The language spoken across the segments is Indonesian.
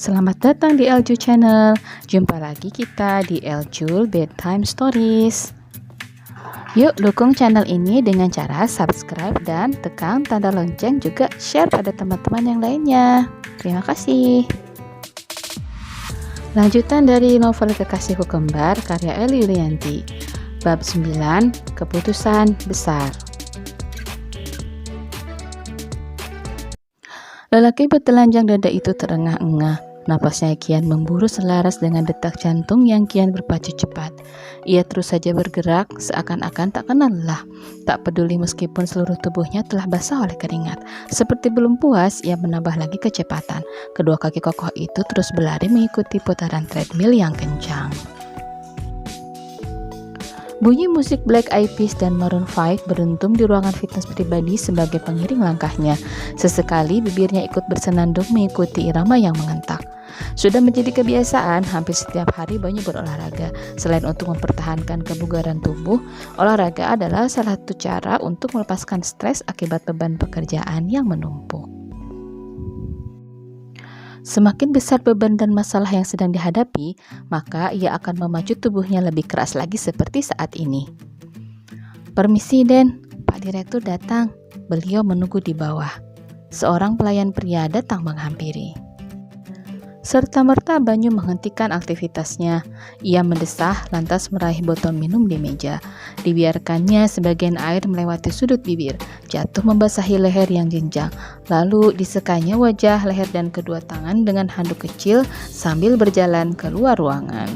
Selamat datang di Eljul Channel. Jumpa lagi kita di Eljul Bedtime Stories. Yuk dukung channel ini dengan cara subscribe dan tekan tanda lonceng, juga share pada teman-teman yang lainnya. Terima kasih. Lanjutan dari novel Kekasihku Kembar karya Eli Yulianti. Bab 9, Keputusan Besar. Lelaki bertelanjang dada itu terengah-engah. Napasnya kian memburu selaras dengan detak jantung yang kian berpacu cepat. Ia terus saja bergerak, seakan-akan tak kenal lelah. Tak peduli meskipun seluruh tubuhnya telah basah oleh keringat. Seperti belum puas, ia menambah lagi kecepatan. Kedua kaki kokoh itu terus berlari mengikuti putaran treadmill yang kencang. Bunyi musik Black Eyed Peas dan Maroon 5 beruntung di ruangan fitness pribadi sebagai pengiring langkahnya. Sesekali bibirnya ikut bersenandung mengikuti irama yang mengentak. Sudah menjadi kebiasaan, hampir setiap hari Banyu berolahraga. Selain untuk mempertahankan kebugaran tubuh, olahraga adalah salah satu cara untuk melepaskan stres akibat beban pekerjaan yang menumpuk. Semakin besar beban dan masalah yang sedang dihadapi, maka ia akan memacu tubuhnya lebih keras lagi seperti saat ini. Permisi, Den, Pak Direktur datang. Beliau menunggu di bawah. Seorang pelayan pria datang menghampiri. Serta-merta Banyu menghentikan aktivitasnya. Ia mendesah lantas meraih botol minum di meja. Dibiarkannya sebagian air melewati sudut bibir, jatuh membasahi leher yang jenjang. Lalu disekanya wajah, leher dan kedua tangan dengan handuk kecil sambil berjalan keluar ruangan.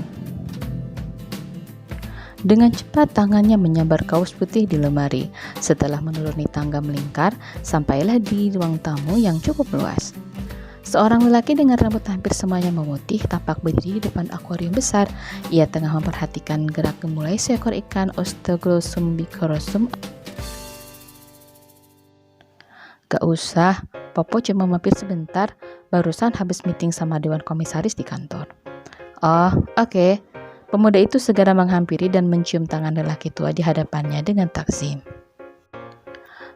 Dengan cepat tangannya menyambar kaos putih di lemari. Setelah menuruni tangga melingkar, sampailah di ruang tamu yang cukup luas. Seorang lelaki dengan rambut hampir semuanya memutih tampak berdiri di depan akuarium besar. Ia tengah memperhatikan gerak gemulai seekor ikan Osteoglossum bicorosum. Gak usah, Popo cuma mampir sebentar, barusan habis meeting sama dewan komisaris di kantor. Oh, oke. Pemuda itu segera menghampiri dan mencium tangan lelaki tua di hadapannya dengan takzim.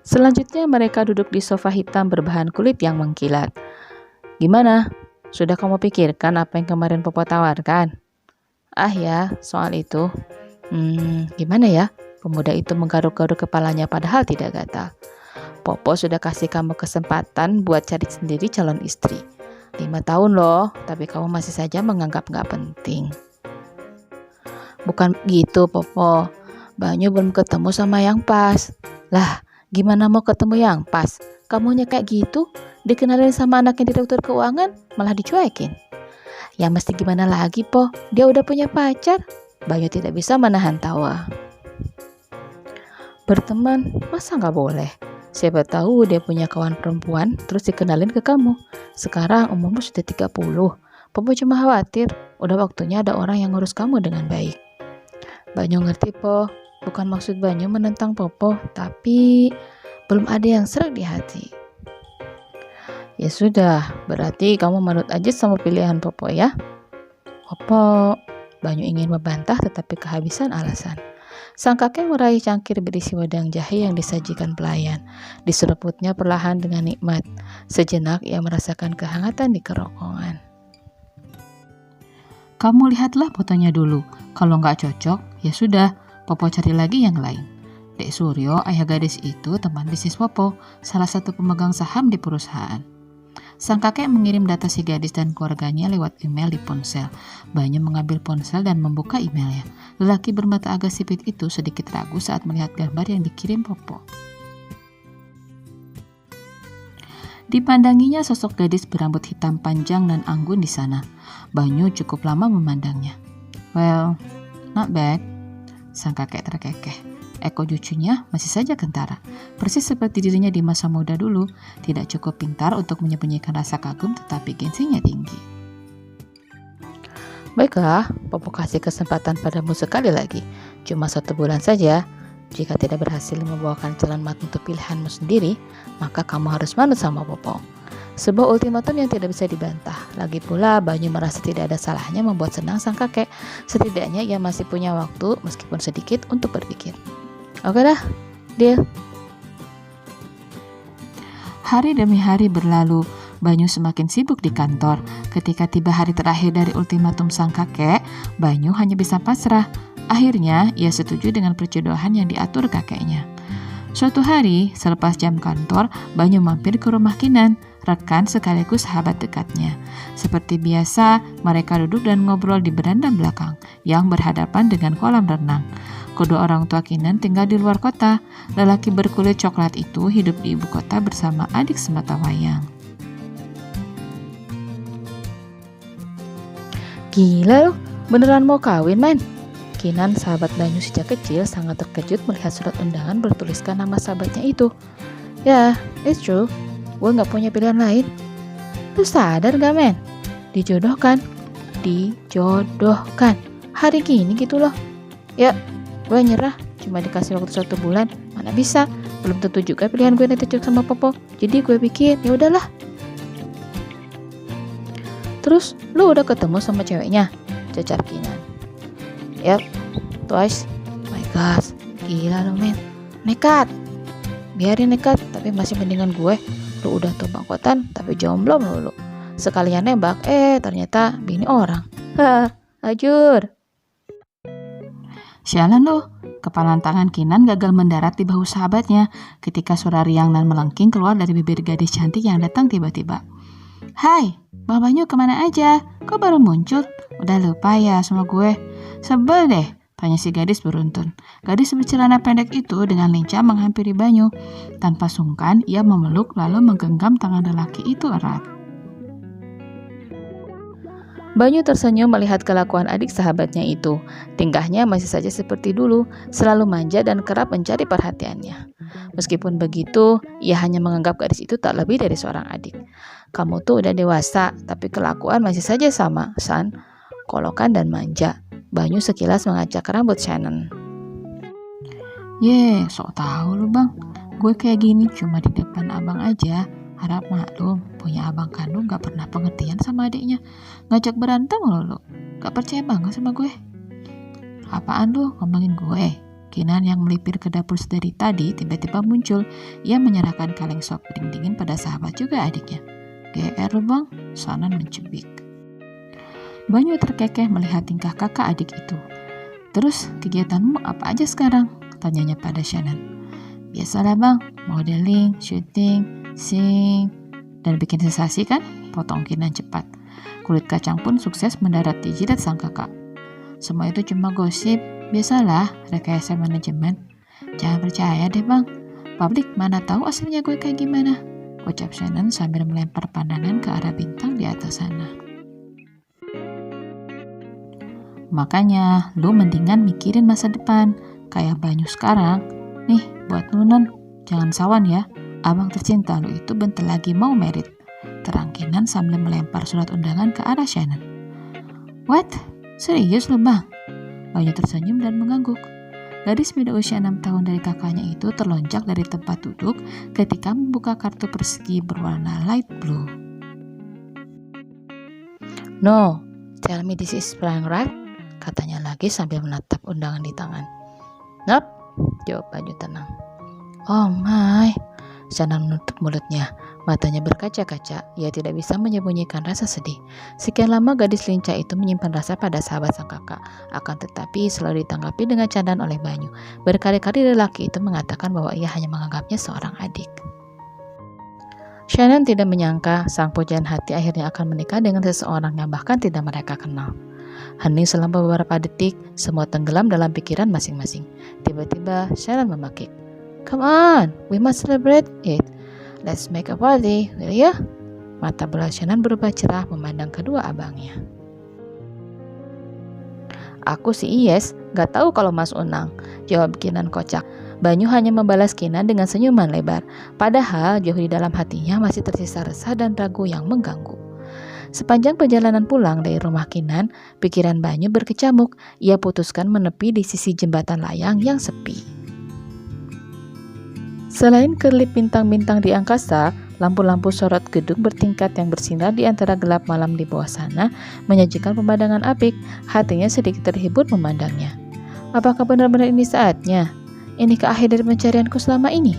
Selanjutnya mereka duduk di sofa hitam berbahan kulit yang mengkilat. Gimana? Sudah kamu pikirkan apa yang kemarin Popo tawarkan? Ah ya, soal itu. Gimana ya? Pemuda itu menggaruk-garuk kepalanya padahal tidak gatal. Popo sudah kasih kamu kesempatan buat cari sendiri calon istri. 5 tahun loh, tapi kamu masih saja menganggap gak penting. Bukan gitu, Popo. Banyu belum ketemu sama yang pas. Lah, gimana mau ketemu yang pas? Kamunya kayak gitu, dikenalin sama anaknya direktur keuangan, malah dicuekin. Ya mesti gimana lagi, Po? Dia udah punya pacar. Banyu tidak bisa menahan tawa. Berteman, masa nggak boleh? Siapa tahu dia punya kawan perempuan, terus dikenalin ke kamu. Sekarang umurmu sudah 30. Popo cuma khawatir, udah waktunya ada orang yang ngurus kamu dengan baik. Banyu ngerti, Po. Bukan maksud Banyu menentang Popo, tapi belum ada yang serak di hati. Ya sudah, berarti kamu manut aja sama pilihan Popo ya. Popo, Banyu ingin membantah tetapi kehabisan alasan. Sang kakek meraih cangkir berisi wedang jahe yang disajikan pelayan. Diseruputnya perlahan dengan nikmat. Sejenak ia merasakan kehangatan di kerongkongan. Kamu lihatlah fotonya dulu. Kalau nggak cocok, ya sudah, Popo cari lagi yang lain. Dek Suryo, ayah gadis itu teman bisnis Popo, salah satu pemegang saham di perusahaan. Sang kakek mengirim data si gadis dan keluarganya lewat email di ponsel. Banyu mengambil ponsel dan membuka emailnya. Lelaki bermata agak sipit itu sedikit ragu saat melihat gambar yang dikirim Popo. Dipandanginya sosok gadis berambut hitam panjang dan anggun di sana. Banyu cukup lama memandangnya. Well, not bad. Sang kakek terkekeh. Eko cucunya masih saja kentara, persis seperti dirinya di masa muda dulu, tidak cukup pintar untuk menyembunyikan rasa kagum tetapi gengsinya tinggi. Baiklah, Popo kasih kesempatan padamu sekali lagi, cuma 1 bulan saja. Jika tidak berhasil membawakan calon mantu pilihanmu sendiri, maka kamu harus manut sama Popo. Sebuah ultimatum yang tidak bisa dibantah. Lagi pula Banyu merasa tidak ada salahnya membuat senang sang kakek. Setidaknya ia masih punya waktu meskipun sedikit untuk berpikir. Oke dah, deal. Hari demi hari berlalu, Banyu semakin sibuk di kantor. Ketika tiba hari terakhir dari ultimatum sang kakek, Banyu hanya bisa pasrah. Akhirnya, ia setuju dengan perjodohan yang diatur kakeknya. Suatu hari, selepas jam kantor, Banyu mampir ke rumah Kinan, rekan sekaligus sahabat dekatnya. Seperti biasa, mereka duduk dan ngobrol di beranda belakang yang berhadapan dengan kolam renang. Kedua orang tua Kinan tinggal di luar kota. Lelaki berkulit coklat itu hidup di ibu kota bersama adik sematawayang. Gila lu, beneran mau kawin, men? Kinan, sahabat Banyu sejak kecil, sangat terkejut melihat surat undangan bertuliskan nama sahabatnya itu. Ya, it's true. Gue gak punya pilihan lain. Lu sadar gak, men? Dijodohkan. Hari gini gitu loh. Ya, gue nyerah. Cuma dikasih waktu 1 bulan. Mana bisa? Belum tentu juga pilihan gue nanti cocok sama Popo. Jadi gue pikir, ya udahlah. Terus, lu udah ketemu sama ceweknya? Cecap Kinan. Yap, twice. My gosh, gila lu, men. Nekat. Biarin nekat, tapi masih mendingan gue. Lu udah tuh bangkotan, tapi jomblo melulu. Sekalian nembak, ternyata bini orang. Ajur. Sialan lu, kepalan tangan Kinan gagal mendarat di bahu sahabatnya ketika suara riang dan melengking keluar dari bibir gadis cantik yang datang tiba-tiba. Hai, Bang Banyu kemana aja? Kok baru muncul? Udah lupa ya sama gue? Sebel deh, tanya si gadis beruntun. Gadis bercelana pendek itu dengan lincah menghampiri Banyu. Tanpa sungkan, ia memeluk lalu menggenggam tangan lelaki itu erat. Banyu tersenyum melihat kelakuan adik sahabatnya itu. Tingkahnya masih saja seperti dulu, selalu manja dan kerap mencari perhatiannya. Meskipun begitu, ia hanya menganggap gadis itu tak lebih dari seorang adik. Kamu tuh udah dewasa, tapi kelakuan masih saja sama, San. Kolokan dan manja. Banyu sekilas mengacak rambut Shannon. Sok tahu lu bang. Gue kayak gini cuma di depan abang aja. Harap maklum, punya abang kandung gak pernah pengertian sama adiknya. Ngajak berantem lu. Gak percaya banget sama gue. Apaan lu ngomongin gue? Kinan yang melipir ke dapur sedari tadi tiba-tiba muncul. Ia menyerahkan kaleng sop piring dingin pada sahabat juga adiknya. GR lu bang, Shannon mencubik. Banyu terkekeh melihat tingkah kakak adik itu. Terus kegiatanmu apa aja sekarang? Tanyanya pada Shannon. Biasalah bang, modeling, syuting, sing, dan bikin sensasi kan? Potong Kinan cepat. Kulit kacang pun sukses mendarat di jidat sang kakak. Semua itu cuma gosip, biasalah rekayasa manajemen. Jangan percaya deh bang, publik mana tahu aslinya gue kayak gimana? Ucap Shannon sambil melempar pandangan ke arah bintang di atas sana. Makanya, lu mendingan mikirin masa depan, kayak Banyu sekarang. Nih, buat lu non, jangan sawan ya. Abang tercinta lu itu bentar lagi mau merit. Terang Kinan sambil melempar surat undangan ke arah Shannon. What? Serius lu bang? Banyu tersenyum dan mengangguk. Gadis beda usia 6 tahun dari kakaknya itu terlonjak dari tempat duduk ketika membuka kartu persegi berwarna light blue. No, tell me this is prank, right? Katanya lagi sambil menatap undangan di tangan. Nope, jawab Banyu tenang. Oh my, Shannon menutup mulutnya. Matanya berkaca-kaca, ia tidak bisa menyembunyikan rasa sedih. Sekian lama gadis lincah itu menyimpan rasa pada sahabat sang kakak. Akan tetapi selalu ditanggapi dengan candaan oleh Banyu. Berkali-kali lelaki itu mengatakan bahwa ia hanya menganggapnya seorang adik. Shannon tidak menyangka sang pujaan hati akhirnya akan menikah dengan seseorang yang bahkan tidak mereka kenal. Hening selama beberapa detik, semua tenggelam dalam pikiran masing-masing. Tiba-tiba Shannon memakik. Come on, we must celebrate it. Let's make a party, will ya? Mata bola Shannon berubah cerah memandang kedua abangnya. Aku sih yes, gak tahu kalau Mas Unang, jawab Kinan kocak. Banyu hanya membalas Kinan dengan senyuman lebar. Padahal jauh di dalam hatinya masih tersisa resah dan ragu yang mengganggu. Sepanjang perjalanan pulang dari rumah Kinan, pikiran Banyu berkecamuk. Ia putuskan menepi di sisi jembatan layang yang sepi. Selain kerlip bintang-bintang di angkasa, lampu-lampu sorot gedung bertingkat yang bersinar di antara gelap malam di bawah sana menyajikan pemandangan apik. Hatinya sedikit terhibur memandangnya. Apakah benar-benar ini saatnya? Inikah akhir dari pencarianku selama ini?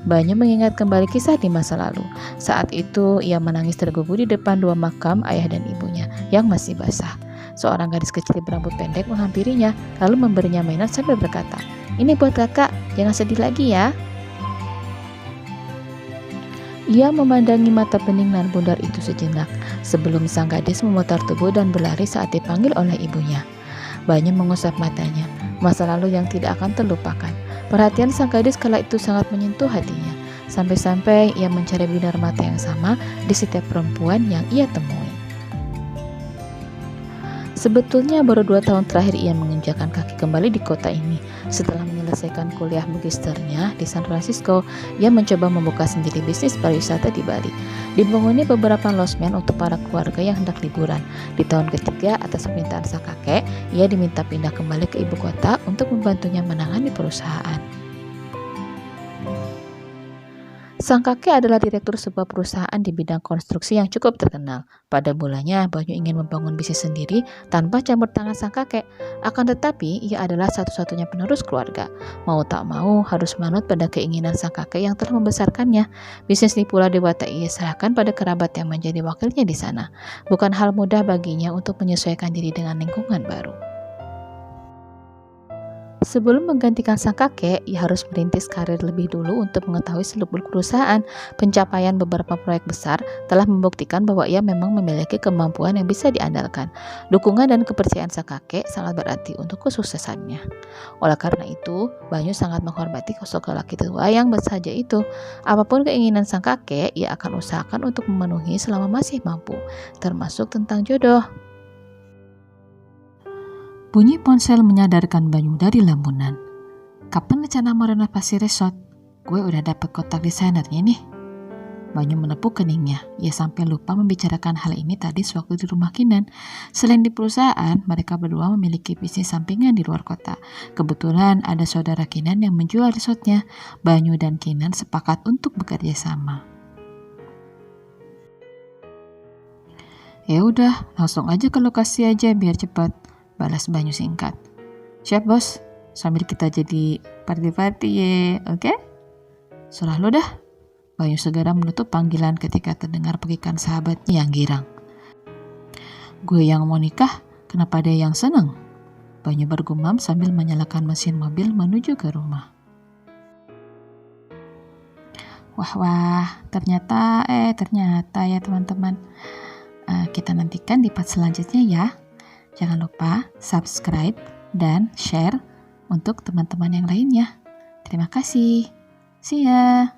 Banyu mengingat kembali kisah di masa lalu. Saat itu ia menangis tergugu di depan dua makam ayah dan ibunya yang masih basah. Seorang gadis kecil berambut pendek menghampirinya lalu memberinya mainan sambil berkata, "Ini buat kakak, jangan sedih lagi ya." Ia memandangi mata bening dan bundar itu sejenak sebelum sang gadis memutar tubuh dan berlari saat dipanggil oleh ibunya. Banyu mengusap matanya, masa lalu yang tidak akan terlupakan. Perhatian sang gadis kala itu sangat menyentuh hatinya, sampai-sampai ia mencari binar mata yang sama di setiap perempuan yang ia temui. Sebetulnya baru 2 tahun terakhir ia menginjakan kaki kembali di kota ini. Setelah menyelesaikan kuliah magisternya di San Francisco, ia mencoba membuka sendiri bisnis pariwisata di Bali. Dibangunnya beberapa losmen untuk para keluarga yang hendak liburan. Di tahun ketiga, atas permintaan sang kakek, ia diminta pindah kembali ke ibu kota untuk membantunya menangani perusahaan. Sang kakek adalah direktur sebuah perusahaan di bidang konstruksi yang cukup terkenal. Pada mulanya, Banyu ingin membangun bisnis sendiri tanpa campur tangan sang kakek. Akan tetapi, ia adalah satu-satunya penerus keluarga. Mau tak mau, harus manut pada keinginan sang kakek yang telah membesarkannya. Bisnis ini pula Dewata ia serahkan pada kerabat yang menjadi wakilnya di sana. Bukan hal mudah baginya untuk menyesuaikan diri dengan lingkungan baru. Sebelum menggantikan sang kakek, ia harus merintis karir lebih dulu untuk mengetahui seluk-beluk perusahaan. Pencapaian beberapa proyek besar telah membuktikan bahwa ia memang memiliki kemampuan yang bisa diandalkan. Dukungan dan kepercayaan sang kakek sangat berarti untuk kesuksesannya. Oleh karena itu, Banyu sangat menghormati sosok lelaki tua yang bersahaja itu. Apapun keinginan sang kakek, ia akan usahakan untuk memenuhi selama masih mampu, termasuk tentang jodoh. Bunyi ponsel menyadarkan Banyu dari lamunan. Kapan rencana mau renovasi resort? Gue udah dapet kotak desainernya nih. Banyu menepuk keningnya. Ia sampai lupa membicarakan hal ini tadi sewaktu di rumah Kinan. Selain di perusahaan, mereka berdua memiliki bisnis sampingan di luar kota. Kebetulan ada saudara Kinan yang menjual resortnya. Banyu dan Kinan sepakat untuk bekerja sama. Ya udah, langsung aja ke lokasi aja biar cepat, balas Banyu singkat. Siap bos, sambil kita jadi party-party ye, oke? Serah lo dah. Banyu segera menutup panggilan ketika terdengar pekikan sahabatnya yang girang. Gue yang mau nikah, kenapa ada yang seneng? Banyu bergumam sambil menyalakan mesin mobil menuju ke rumah. Wah, ternyata ya teman-teman. Kita nantikan di part selanjutnya ya. Jangan lupa subscribe dan share untuk teman-teman yang lainnya. Terima kasih. See ya.